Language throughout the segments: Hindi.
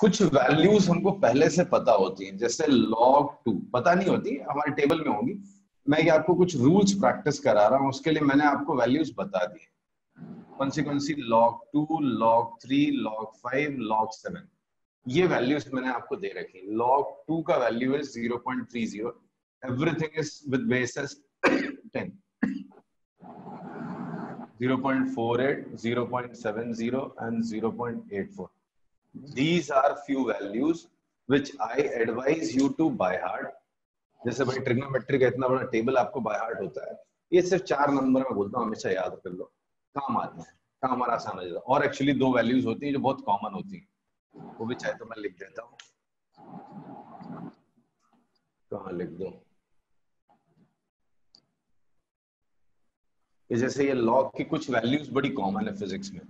कुछ वैल्यूज हमको पहले से पता होती हैं, जैसे log 2 पता नहीं होती, हमारे टेबल में होगी। मैं ये आपको कुछ रूल्स प्रैक्टिस करा रहा हूँ, उसके लिए मैंने आपको वैल्यूज बता दी। कौन सी log 2, log 3, log 5, log 7, ये वैल्यूज मैंने आपको दे रखी। log 2 का वैल्यू है 0.30, everything is with basis 10, 0.48, 0.70 and 0.84. These are few values which I advise you to by heart. जैसे भाई ट्रिग्नोमेट्री का इतना बड़ा टेबल आपको बाय हार्ट होता है, ये सिर्फ 4 नंबर में बोलता हूँ, हमेशा याद कर लो, काम आते हैं, काम हमारा आसान हो जाता है। और एक्चुअली 2 वैल्यूज होती हैं जो बहुत कॉमन होती हैं, वो भी चाहे तो मैं लिख देता हूँ। कहाँ लिख दो, जैसे ये लॉग की कुछ वैल्यूज बड़ी कॉमन है फिजिक्स में,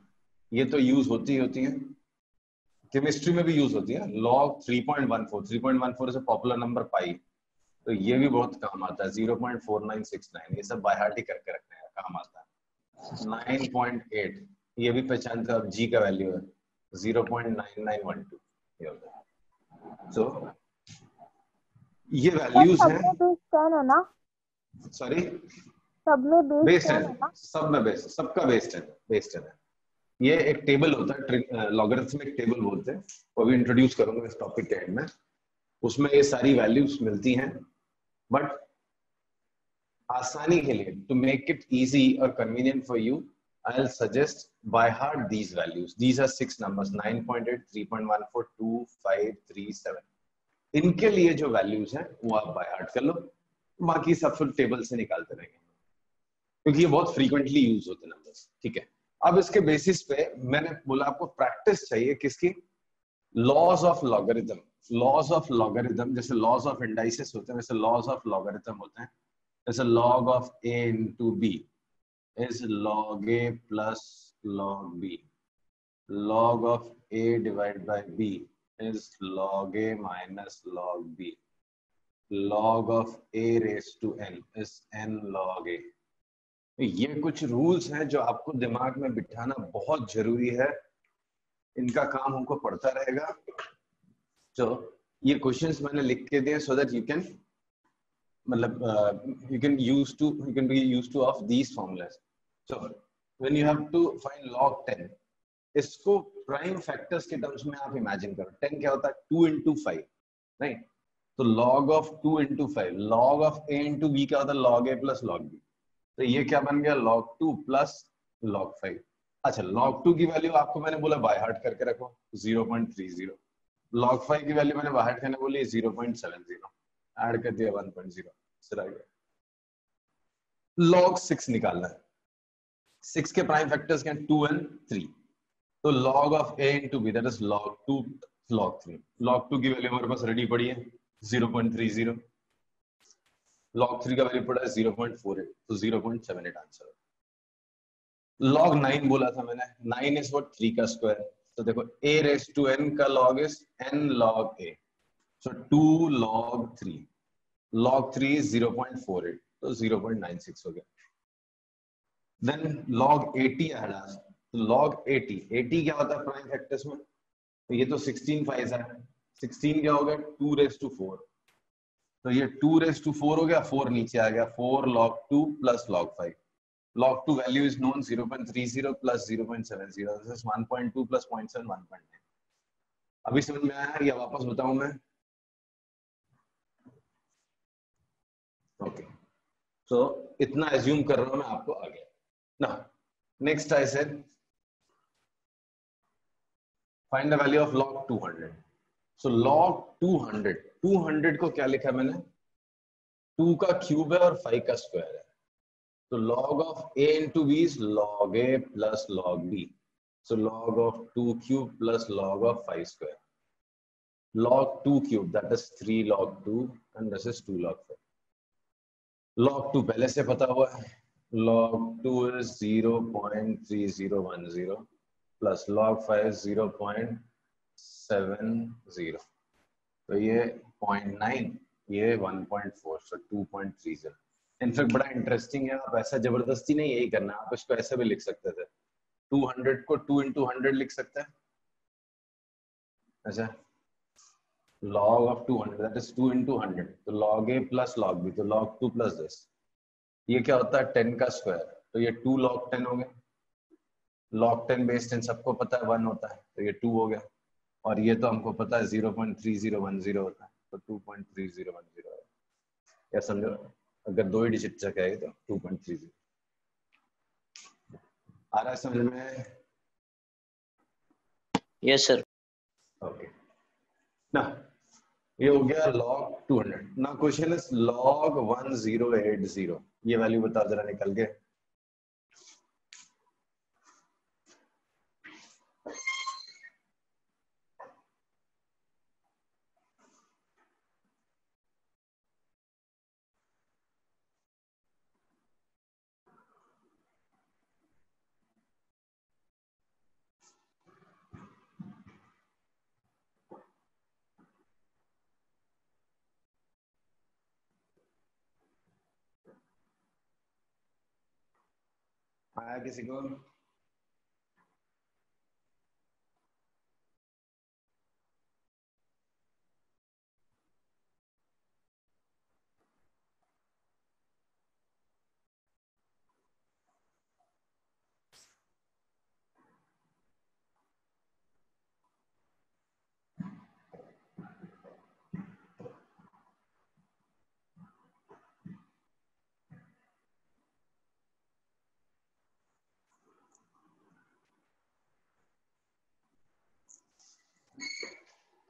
ये तो यूज होती हैं, केमिस्ट्री में भी यूज होती है। log 3.14 is a popular number पाई, तो ये भी बहुत काम आता है। 0.4969, ये सब बाय हार्ट ही करके रखने का काम आता है। 9.8, ये भी पहचानते हो आप, जी का वैल्यू है 0.9912, ये होता है। सो ये वैल्यूज हैं, बेस 10 है ना? सॉरी, सब में बेस 10 है ना? सब में बेस, सबका बेस 10 है। ये एक टेबल होता है, लॉगरिथमिक टेबल बोलते हैं, वो भी इंट्रोड्यूस करूंगा इस टॉपिक के एंड में। उसमें ये सारी वैल्यूज मिलती हैं, बट आसानी के लिए, टू मेक इट इजी और convenient for you, I will suggest by heart these values. These are 6 numbers, 9.8, 3.14, 2, 5, 3, 7। इनके लिए जो वैल्यूज हैं वो आप बाय हार्ट कर लो, बाकी सब फिर टेबल से निकालते रहेंगे, क्योंकि ये बहुत फ्रीक्वेंटली यूज होते नंबर्स। ठीक है, अब इसके बेसिस पे मैंने बोला आपको प्रैक्टिस चाहिए किसकी, laws of logarithm. Laws of logarithm, जैसे लॉज ऑफ इंडाइसिस होते हैं वैसे लॉज ऑफ लॉगरिथम होते हैं। जैसे log of a into b is log a plus log b. Log of a divided by b is log a minus log b. Log of a raised to n is n log a. ये कुछ रूल्स हैं जो आपको दिमाग में बिठाना बहुत जरूरी है, इनका काम हमको पड़ता रहेगा। तो ये क्वेश्चंस मैंने लिख के दिए सो दैट यू कैन, मतलब you can be used to of these formulas. So when you have to find log 10, इसको प्राइम फैक्टर्स के टर्म्स में आप इमेजिन करो। 10 क्या होता है, 2 into 5, राइट? तो log of 2 into 5, log of a into b क्या होता है, log a plus log b। तो ये क्या बन गया, log 2 plus log 5। अच्छा, log 2 की वैल्यू आपको मैंने बोला बाय हार्ट करके रखो, 0.30। log 5 की वैल्यू मैंने बाय हार्ट करने बोली 0.70, ऐड कर दिया 1.0, चला गया। log 6 निकालना है, 6 के प्राइम फैक्टर्स क्या हैं, 2 and 3। तो log of a into b, that is log 2 log 3। log 2 की वैल्यू हमारे पास रेडी पड़ी है 0.30, log 3 का वैल्यू पड़ा है 0.48, तो 0.78 आंसर। log 9 बोला था मैंने, 9 is what, 3 का स्क्वायर। तो देखो a raised to n का log is n log a, so 2 log 3। log 3 is 0.48, तो 0.96 हो गया। Then log 80 I had asked, तो log 80 क्या होता है प्राइम फैक्टर्स में, तो ये तो 16 5 है, 16 क्या हो गया, 2 raised to 4, तो ये 2 raised to 4 हो गया, 4 नीचे आ गया, 4 log 2 plus log 5। log 2 value is known, 0.30 plus 0.70, this is 1.2 plus 0.7, 1.9। अभी समझ में आया या वापस बताऊं मैं? ओके, तो इतना एज्यूम कर रहा हूं मैं, आपको आ गया ना। Next I said find the value of log 200। So log 200 को क्या लिखा मैंने, 2 का क्यूब है और 5 का स्क्वायर है। तो log of a into b is log a plus log b, so log of 2 cube plus log of 5 square। log 2 cube, that is 3 log 2 and this is 2 log 5। log 2 पहले से पता हुआ है, log 2 is 0.3010 plus log 5 is 0.70, तो ये 0.9, ये 1.4, so 2.30। इनफैक्ट बड़ा इंटरेस्टिंग है, आप ऐसा जबरदस्ती नहीं यही करना, आप इसको ऐसे भी लिख सकते थे, 200 को 2 into 100 लिख सकते हैं, अच्छा log of 200 that is 2 into 100, तो log a plus log b, तो log 2 plus this, ये क्या होता है 10 का स्क्वायर, तो ये 2 log 10 हो गया, log 10 बेस 10 सबको पता है 1 होता है, तो ये 2 हो गया, और ये तो हमको पता है 0.3010 होता है, तो 2.3010 है, क्या समझो, अगर दो ही डिजिट तक आएगी तो 2.30 आ रहा है समझ में? Yes sir. ओके ना, ये हो गया log 200। ना क्वेश्चन इज log 1080, ये वैल्यू बताओ जरा निकल के। आया किसी को?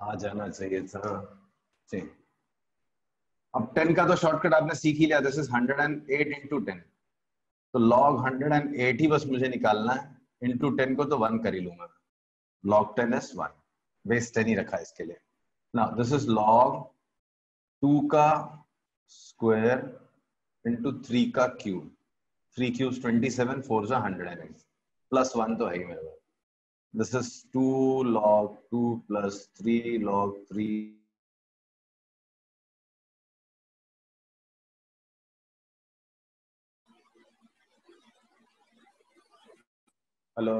आ जाना चाहिए था। अब 10 का तो शॉर्टकट आपने सीख ही लिया, दिस इज 108 into 10, तो log 108 ही बस मुझे निकालना है, into 10 को तो 1 कर ही लूंगा, log 10 is 1, बेस 10 ही रखा है इसके लिए। नाउ दिस इज log 2 का स्क्वायर into 3 का क्यूब, 3 क्यूब्स 27, 4 जा 108, प्लस 1 तो है ही मेरे पास। This is 2 log 2 plus 3 log 3 hello,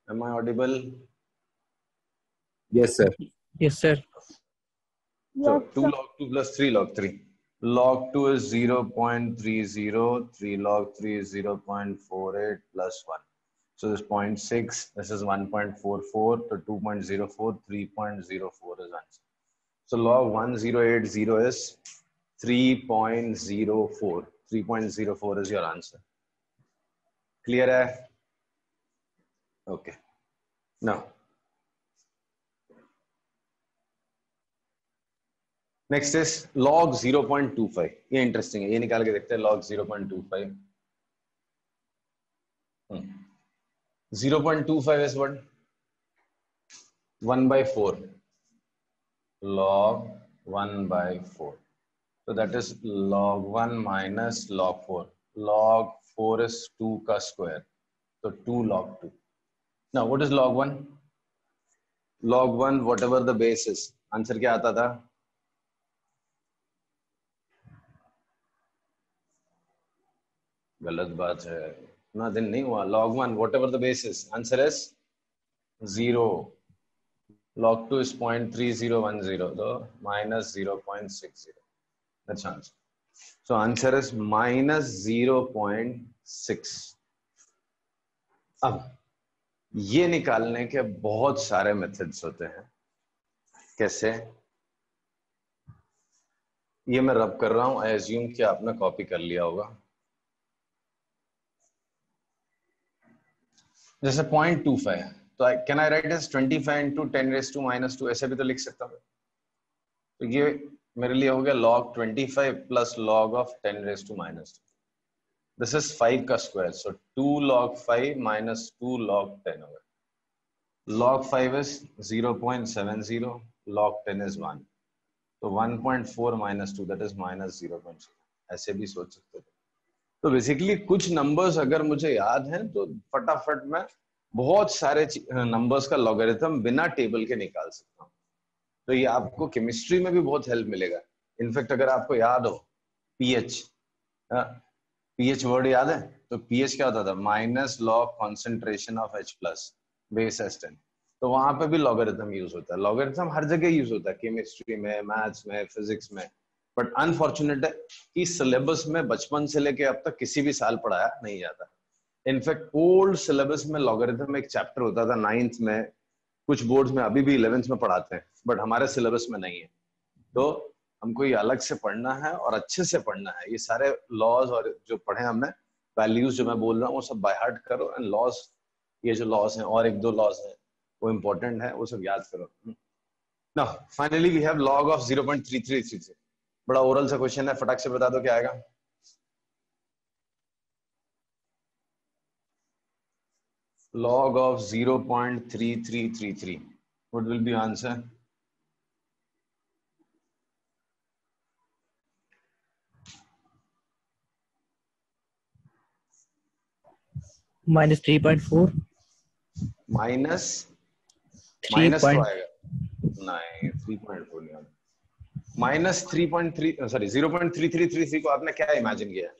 am I audible? Yes, sir. Yes, sir. So Yes, 2 sir. log 2 plus 3 log 3. Log 2 is 0.30, 3 log 3 is 0.48 plus 1. So this 0.6, this is 1.44, so 2.04, 3.04 is answer. So log 1080 is 3.04. 3.04 is your answer. Clear hai? Okay. Now, next is log 0.25. ये interesting है, ये निकाल के देखते हैं log 0.25. 0.25 is what? 1 by 4. Log 1 by 4. So that is log 1 minus log 4. Log 4 is 2 का square. So 2 log 2. Now what is log 1? Log 1 whatever the base is. Answer क्या आता था? गलत बात है, ना दिन नहीं हुआ। log 1 whatever the base is. Answer is 0. Log 2 is 0.3010, so minus 0.60. That's answer. So answer is minus 0.6. अब ये निकालने के बहुत सारे मेथड्स होते हैं। कैसे? ये मैं रब कर रहा हूं, आई एज्यूम कि आपने कॉपी कर लिया होगा। जैसे 0.25 तो can I write as 25 into 10 raised to minus 2, ऐसे भी तो लिख सकता हूँ। तो ये मेरे लिए हो गया log 25 plus log of 10 raised to minus 2. This is 5 का square, so 2 log 5 minus 2 log 10 होगा। Log 5 is 0.70, log 10 is 1, तो 1.4 minus 2 that is minus 0.6, ऐसे भी सोच सकते थे। तो बेसिकली कुछ नंबर्स अगर मुझे याद हैं तो फटाफट मैं बहुत सारे नंबर्स का लॉगरिथम बिना टेबल के निकाल सकता हूँ। तो ये आपको केमिस्ट्री में भी बहुत हेल्प मिलेगा। इनफैक्ट अगर आपको याद हो पीएच, पीएच वर्ड याद है? तो पीएच क्या होता था? Minus law of concentration of H plus base S10। तो वहां पे भी लॉगरिथम यूज होता है। लॉगरिथम हर जगह यूज होता है, केमिस्ट्री में, मैथ्स में, फिजिक्स में, बट अनफॉर्चुनेट है कि सिलेबस में बचपन से लेके अब तक किसी भी साल पढ़ाया नहीं जाता। इनफैक्ट ओल्ड सिलेबस में लॉगरिथम एक चैप्टर होता था 9th में, कुछ बोर्ड्स में अभी भी 11th में पढ़ाते हैं, बट हमारे सिलेबस में नहीं है। तो हमको ये अलग से पढ़ना है और अच्छे से पढ़ना है। ये सारे लॉज और जो पढ़े हमने, वैल्यूज जो मैं बोल रहा हूँ वो सब बाय हार्ट करो, एंड लॉज, ये जो लॉज हैं और एक दो लॉज हैं वो इंपॉर्टेंट है, वो सब याद करो। ना finally we have log of 0.3333। बड़ा ओरल सा क्वेश्चन है, फटाक से बता दो क्या आएगा। log of 0.3333, what will be answer? -3.4 minus 3 तो point आएगा नहीं, 3.4 नहीं आएगा। -3.3 सॉरी 0.3333 को आपने क्या इमेजिन किया?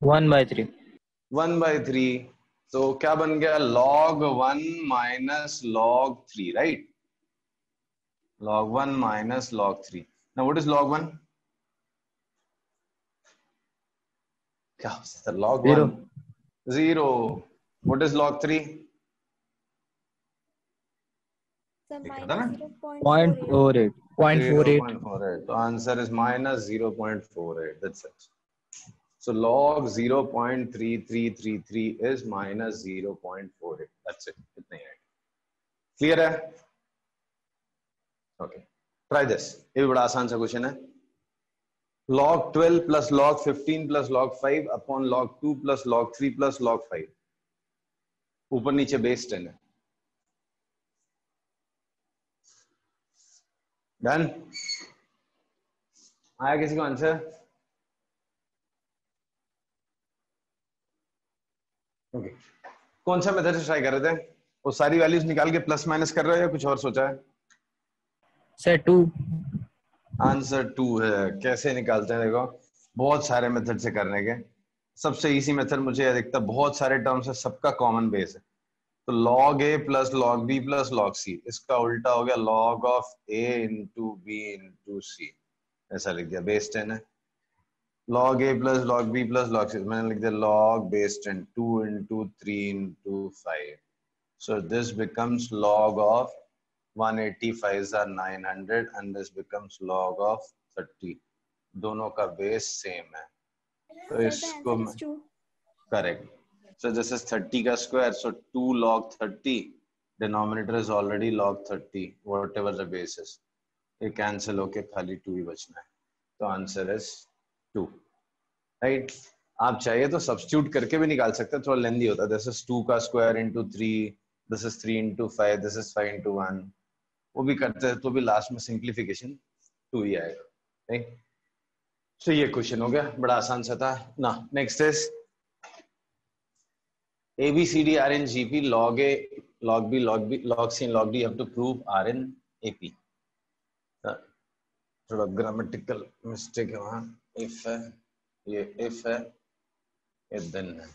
1/3 1/3, तो क्या बन गया? log 1 minus log 3, right? log 1 minus log 3. Now what is log 1? क्या हो सकता है? log 1 0. What is log 3? लिखा था ना, .48 0.48 0.48. तो answer is -0.48. That's it. So log 0.3333 is -0.48. That's it. इतना ही है। क्लियर है? Okay, try this. ये भी बड़ा आसान सा क्वेश्चन है। log 12 plus log 15 plus log 5 upon log 2 plus log 3 plus log 5, ऊपर नीचे बेस 10 है। डन? आया किसी को आंसर? ओके, कौन सा मेथड से ट्राई कर रहे थे? वो सारी वैल्यूज निकाल के प्लस माइनस कर रहे हो या कुछ और सोचा है? सर 2 आंसर 2 है। कैसे निकालते हैं देखो, बहुत सारे मेथड से करने के। सबसे इजी मेथड मुझे यह दिखता है, बहुत सारे टर्म्स है, सबका कॉमन बेस है। तो log a plus log b plus log c, इसका उल्टा हो गया log of a into B into C. ऐसा लिख दिया, बेस 10 है। log a plus log b plus log c, मैंने लिख दिया log base 10, 2 into 3 into 5। So this becomes log of 185 are 900 and this becomes log of 30. दोनों का बेस सेम है, तो इसको करेक्ट। So this is 30 का square, so 2 log 30, denominator is already log 30, whatever the base is. ये कैंसिल होके खाली 2 ही बचना है, तो आंसर इज 2, राइट? आप चाहिए तो सब्स्टिट्यूट करके भी निकाल सकते हैं, थोड़ा लेंदी होता है। दिस इज 2 का square into 3, this is 3 into 5, this is 5 into 1, वो भी करते हैं तो भी लास्ट में सिंप्लीफिकेशन 2 ही आएगा, राइट? तो ये क्वेश्चन हो गया, बड़ा आसान सा था ना। Next is ABCD are in GP, log A, log B, log C and log D have to prove are in AP. थोड़ा ग्रामेटिकल मिस्टेक है वहां, इफ है, ये इफ है, ये देन है।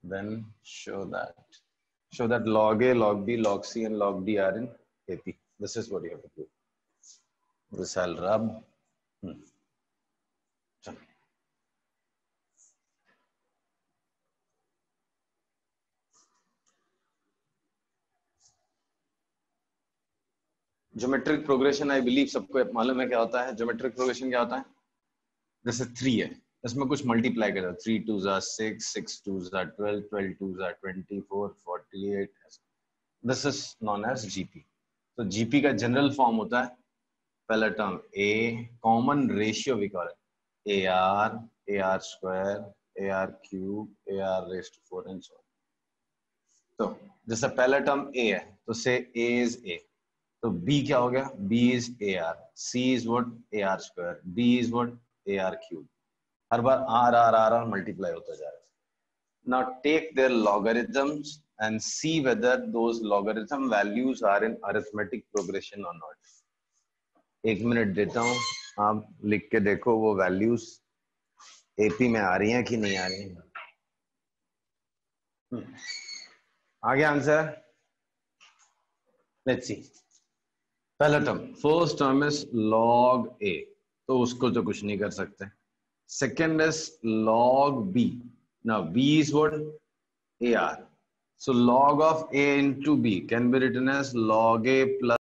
Then show that log A, log B, log C and log D are in AP. This is what you have to prove. This I'll rub. Geometric progression, I believe सबको मालूम है क्या होता है। ज्योमेट्रिक प्रोग्रेशन क्या होता है? जैसे 3 है, इसमें कुछ मल्टीप्लाई करो, 3 2 6, 6 2 12, 12 2 24, 48। This is known as GP. तो जीपी का जनरल फॉर्म होता है, पहला term A, common ratio we call it AR square, AR cube, AR raised to 4 and so on. तो जैसे पहला टर्म ए है तो से A इज A, तो B क्या हो गया? B is AR, C is what? AR square, D is what? AR cube. Her bar R multiply होता जा रहा है। Now take their logarithms and see whether those logarithm values are in arithmetic progression or not. 1 minute देता हूँ, आप लिख के देखो वो वैल्यूज AP में आ रही हैं कि नहीं आ रही हैं। आगे आंसर, लेट्स सी। पहला term, first term is log a, तो उसको तो कुछ नहीं कर सकते। Second is log b, now b is what, ar, so log of a into b can be written as log a plus